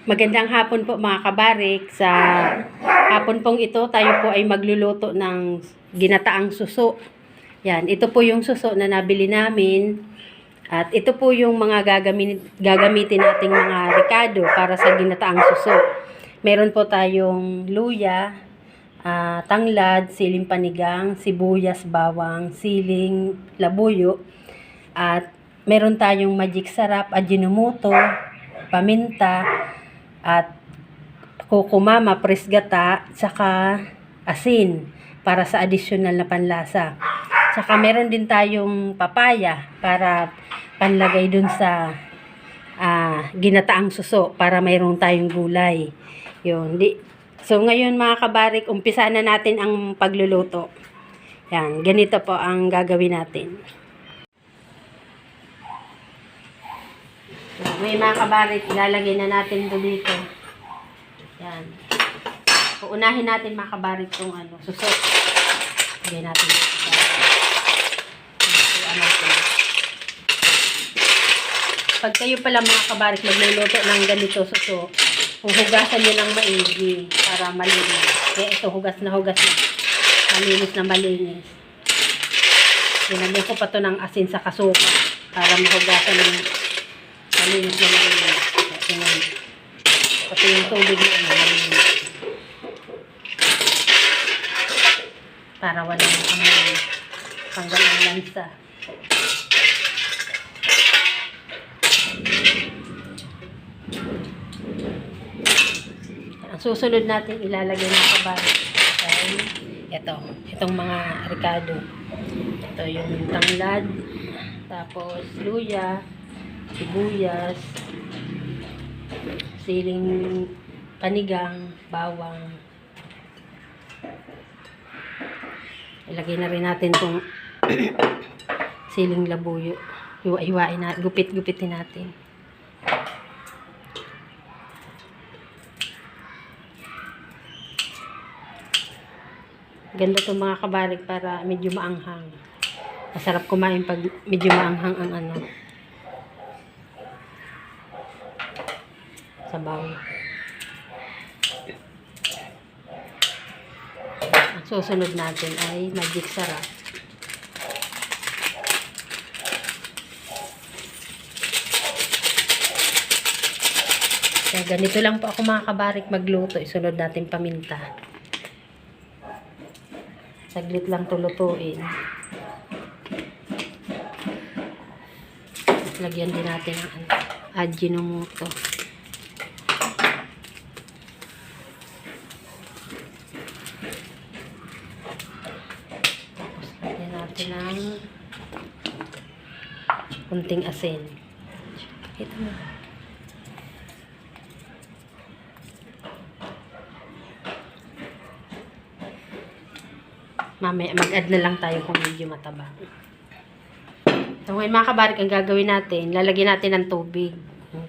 Magandang hapon po mga kabarik. Sa hapon pong ito, tayo po ay magluluto ng ginataang suso. Yan, ito po yung suso na nabili namin. At ito po yung mga gagamitin nating mga rekado para sa ginataang suso. Meron po tayong luya, tanglad, siling panigang, sibuyas, bawang, siling labuyo. At meron tayong magic sarap, ajinomoto, paminta, at kukumama, presgata, saka asin para sa additional na panlasa. Saka meron din tayong papaya para panlagay dun sa ginataang suso para mayroon tayong gulay. Yun. So ngayon mga kabarik, umpisa na natin ang pagluluto. Yan, ganito po ang gagawin natin. May mga kabarik, ilalagay na natin ito dito. Yan. Uunahin natin mga kabarik itong suso. Lagay natin dito sa natin. Pag kayo pala mga kabarik magluluto ng ganito suso, huhugasan nyo ng maigi para malinis. Kaya ito, hugas na. Malinis na malinis. Dinagyan ko pa ito ng asin sa kasuka para mahugasan ng malinis na malinis. Pati yung tubig na malinis. Para walang tanggal ang lansa. Ang susunod natin ilalagay ng kabarik ay itong mga rekado. Ito yung tanglad, tapos luya, sibuyas, siling panigang, bawang. Ilagay na rin natin itong siling labuyo. Iwain na, gupit-gupitin natin. Ganda itong mga kabarik para medyo maanghang. Masarap kumain pag medyo maanghang ang sabaw. Ang susunod natin ay magic sarap. Kaya ganito lang po ako mga kabarik magluto. Isunod natin paminta. Saglit lang ito lutuin. Lagyan din natin ang ajinomoto. Tapos lagyan natin ng kunting asin. Ito na. Mamaya mag-add na lang tayo kung medyo mataba. So ngayon mga kabarik, ang gagawin natin, lalagyan natin ng tubig.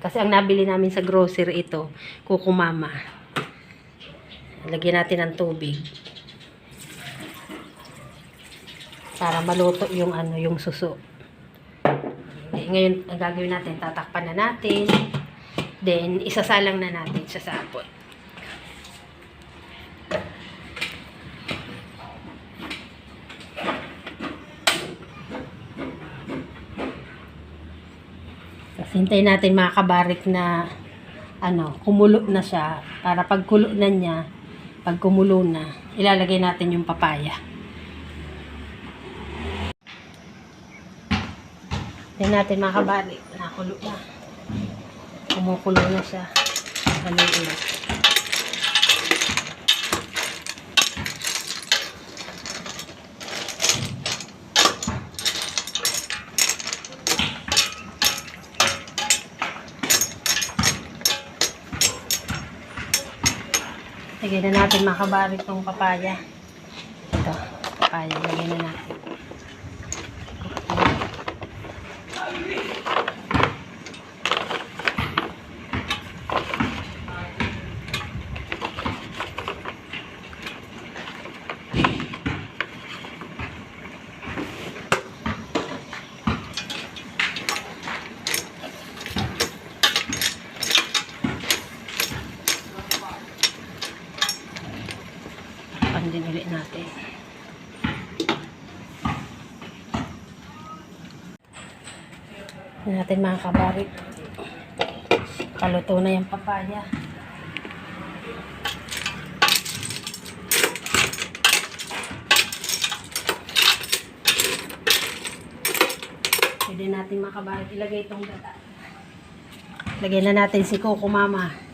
Kasi ang nabili namin sa grocery ito, kukumama. Lagyan natin ng tubig. Para maluto yung yung suso. Ngayon ang gagawin natin, tatakpan na natin. Then isasalang na natin sa sapot. Hintayin natin mga kabarik na kumulo na siya para pag kulo na niya, pag kumulo na, ilalagay natin yung papaya. Hintayin natin mga kabarik, nakulo na. Kumukulo na siya. Haluin. Lagyan na natin mga kabarik itong papaya. Ito, papaya. Lagyan na natin. din ulit natin. Yan natin mga kabarik. Kaluto na yung papaya. Pwede natin mga kabarik ilagay itong gata. Lagyan na natin si Coco Mama.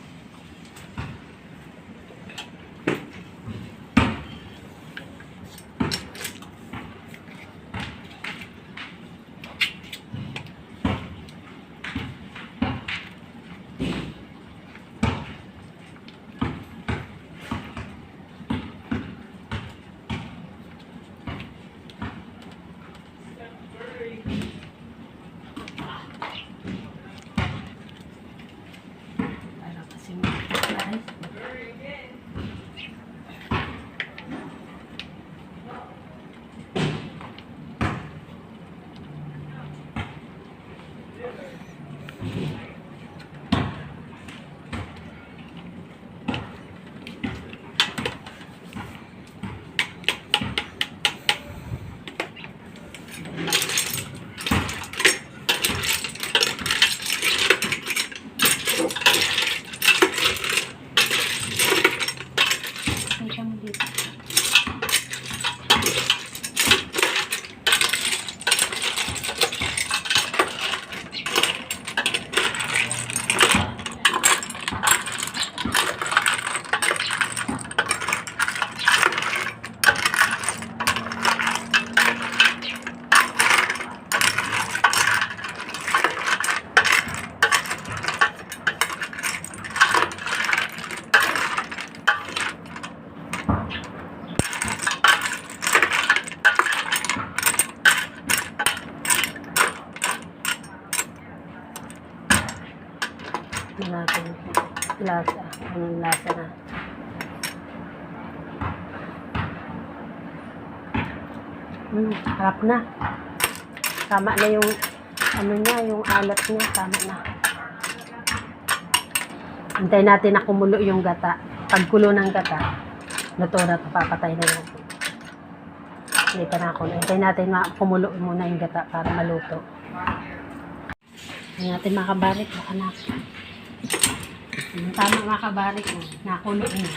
Natin lasa. Anong lasa na? Harap na. Tama na yung ano niya, yung alat niya. Tama na. Hintayin natin na kumulo yung gata. Pagkulo ng gata, luto na ito. Papatay na yun. Hindi pa na ako. Hintayin natin na kumulo muna yung gata para maluto. Hintayin natin mga kabarik. Baka na. Tama mga kabarik mo. Nakulo na.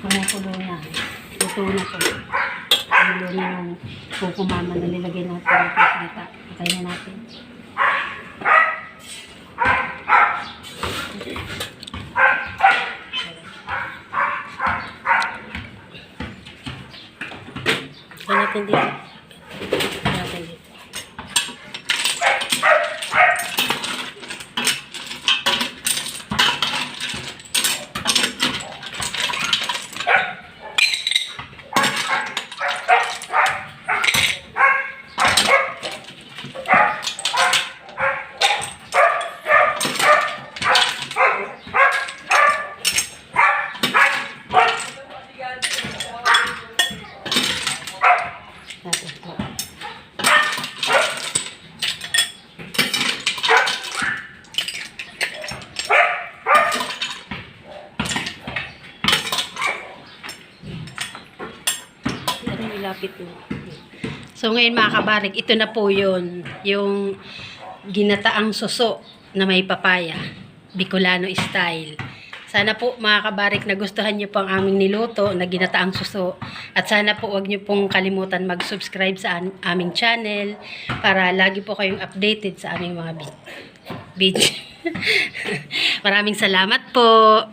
Kumukulo na. Luto na ito. Kumulo na yung Coco Mama na nilagay natin ng gata. Patay na natin. Patay natin dito. Patay natin dito. Ilapit mo. So ngayon mga kabarik, ito na po yun. Yung ginataang suso na may papaya. Bicolano style. Sana po mga kabarik nagustuhan nyo po ang aming niluto na ginataang suso. At sana po wag nyo pong kalimutan mag-subscribe sa aming channel para lagi po kayong updated sa aming mga video. Maraming salamat po.